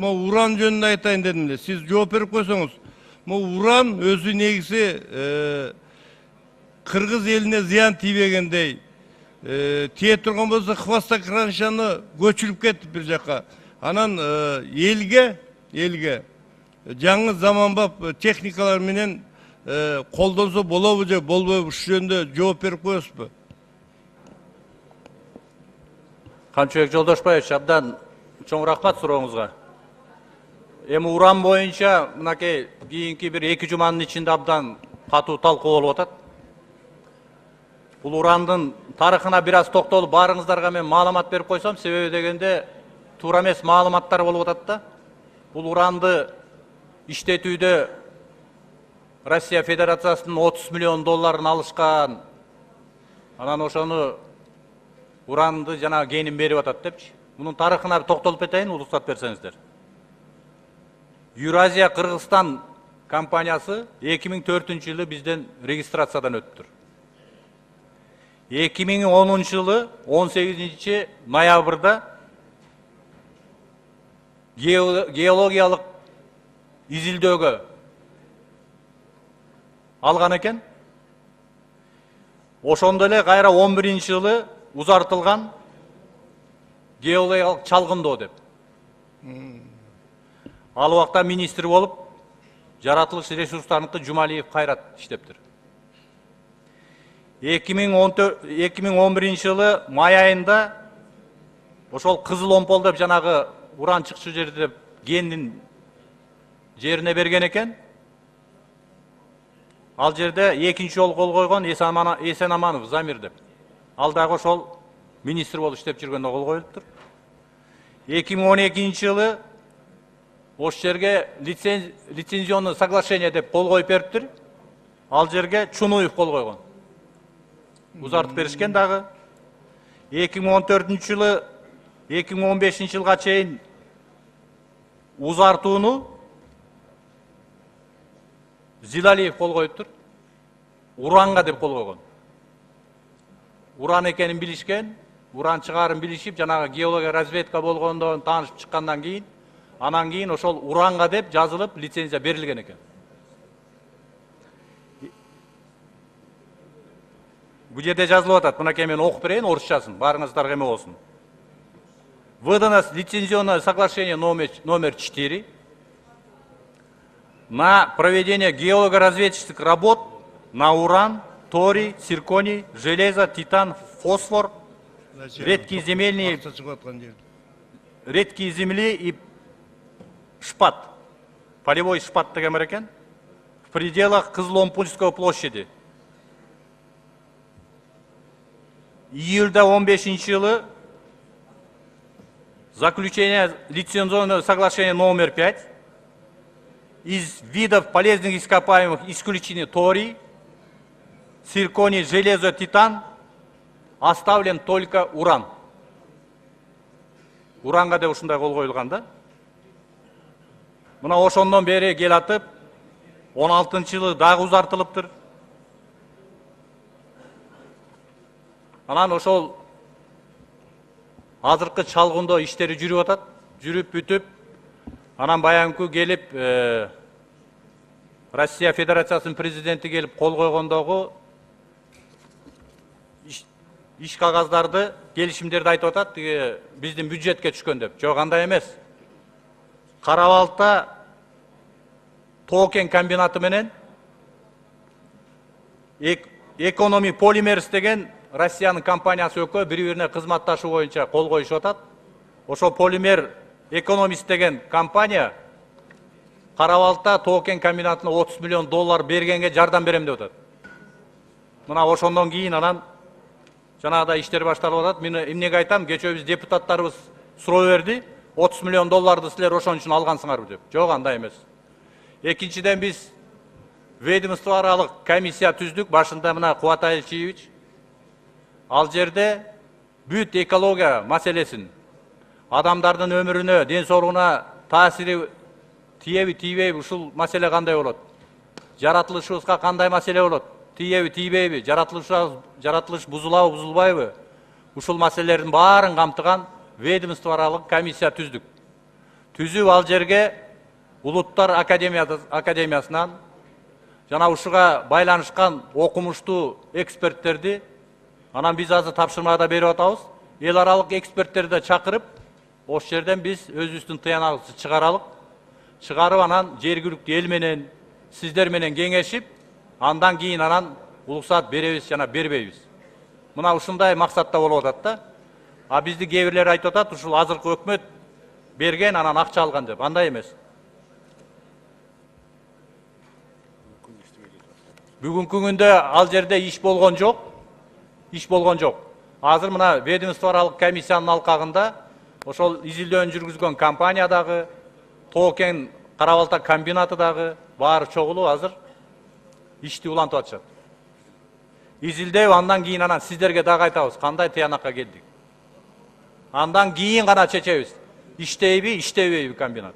Mo уран жөнүндө айтайын дедим де. Сиз жооп берип койсоңуз. Мо уран өзү негизи Кыргыз элине зыян тийбегендей. Тие турган болсо хвостокраншаны көчүрүп кетти бир жака. Анан элге жаңы заманбап техникалар менен колдонсо болобу же болбойбу, ушул жөнүндө жооп берип коесузбу? Камчыбек Жолдошбаевич, абдан чоң рахмат сурооңузга. Эми уран боюнча мынакей кийинки бир 2 жуманын ичинде абдан катуу талкуу болуп атат. Бул урандын тарыхына бир аз токтолуп баарыңыздарга мен маалымат берип койсом, себеби дегенде туура эмес маалыматтар болуп атат да. Бул уранды иштетүүдө Россия Федерациясынын 30 миллион долларын алышкан. Анан ошону уранды жана генин берип атат депчи. Мунун тарыхына токтолуп кетейин, уруксат берсеңиздер. Юразия Кыргызстан компаниясы 2004-жылы бизден регистрациядан өттүр. 2010-жылы 18 ноябрда геологиялык изилдөөгө алган экен. Ошондо эле кайра 11-жылы узартылган геологиялык чалгындоо деп. Ал убакта министр болуп, жаратылыш ресурстарыныкы Жумалиев Кайрат иштептир. 2011-жылы май айында ошол Кызыл Омпол деп жанагы уран чыкчу жерди деп гендин жерине берген экен. Ал жерде экинчи жолу кол койгон Эсенаманов Замир деп. Ал дагы ошол министр болуп иштеп жүргөндө кол коюлуптур. 2012-жылы ошол жерге лицензионный соглашение деп кол коюп бериптир. Ал жерге Чунуев кол койгон. Узартып беришкен дагы. 2014-жылы 2015-жылга чейин узартууну Зилалиев кол коюптур. Уранга деп кол койгон. Уран экенин билишкен, уран чыгарын билишип, жанагы геология разведка болгондон таанышып чыккандан кийин, анан кийин ошол уранга деп жазылып, лицензия берилген экен. Бул жерде жазылып атат. Мынакей мен окуп берейин орусчасын, баарыңыздарга эме болсун. Выдано лицензионное соглашение номер 4 на проведение геолого-разведческих работ на уран, торий, цирконий, железо, титан, фосфор, редкие земли и шпат, полевой шпат деген бар экен, в пределах Кызыл-Омпольской площади. Июльда 15-жылы заключение лицензионного соглашения номер 5 из видов полезных ископаемых исключены торий, цирконий, железо, титан, оставлен только уран. Уранга деп ушундай кол коюлган да. Мына ошондон бери келатып 16-жылы дагы узартылыптыр. Анан ошол азыркы чалгындоо иштери жүрүп атат. Жүрүп бүтүп, анан баягы келип Россия Федерациясынын президенти келип кол койгондогу иш кагаздарды, келишимдерди айтып атат, биздин бюджетке түшкөн деп. Жок, андай эмес. Карабалта Токен комбинаты менен Экономи Полимерс деген Россиянын компаниясы экөө бири-бирине кызматташуу боюнча кол коюшуп атат. Ошо Полимер Экономист деген компания Карабалта Токен комбинатына 30 миллион доллар бергенге жардам берем деп атат. Мына ошондон кийин анан жанагыдай иштер башталып атат. Мен эмнеге айтам, кечээ биз депутаттарыбыз суроо берди, 30 миллион долларды силер ошон үчүн алгансыңарбы деп. Жок, андай эмес. Экинчиден биз ведомство аралык комиссия түздүк, башында мына Кубатай Ильичевич. Ал жерде бүт экология маселесин, адамдардын өмүрүнө, ден соолугуна таасири тиеби, тийбейби, ушул маселе кандай болот? Жаратылышыбызга кандай маселе болот? Тиеби, тийбейби? Жаратылыш бузулабы, бузулбайбы? Ушул маселелердин баарын камтыган ведомство аралык комиссия түздүк. түзүп ал жерге Улуттар Академиясынан жана ушуга байланышкан окумуштуу эксперттерди анан биз азыр тапшырмада берип атабыз. Эл аралык эксперттерди чакырып, ошол жерден биз өзүбүздүн тыянагыбызды чыгарып анан жергиликтүү эл менен, сиздер менен кеңешип, андан кийин анан уруксаат беребиз жана бербейбиз. Мына ушундай максатта болуп атат да. А бизди кээ бирлер айтып атат, ушул азыркы өкмөт берген, анан акча алган деп. Андай эмес. Бүгүнкү күндө ал жерде иш болгон жок. Азыр мына ведомстволук комиссиянын алкагында ошол изилдөөнү жүргүзгөн компания дагы, Тоо-Кен кара-балта комбинаты дагы баары чогулуп азыр ишти улантып атышат. Изилдеп, андан кийин анан сиздерге дагы айтабыз кандай тыянакка келдик. Андан кийин гана чечебиз. Иштейби, иштебейби комбинат.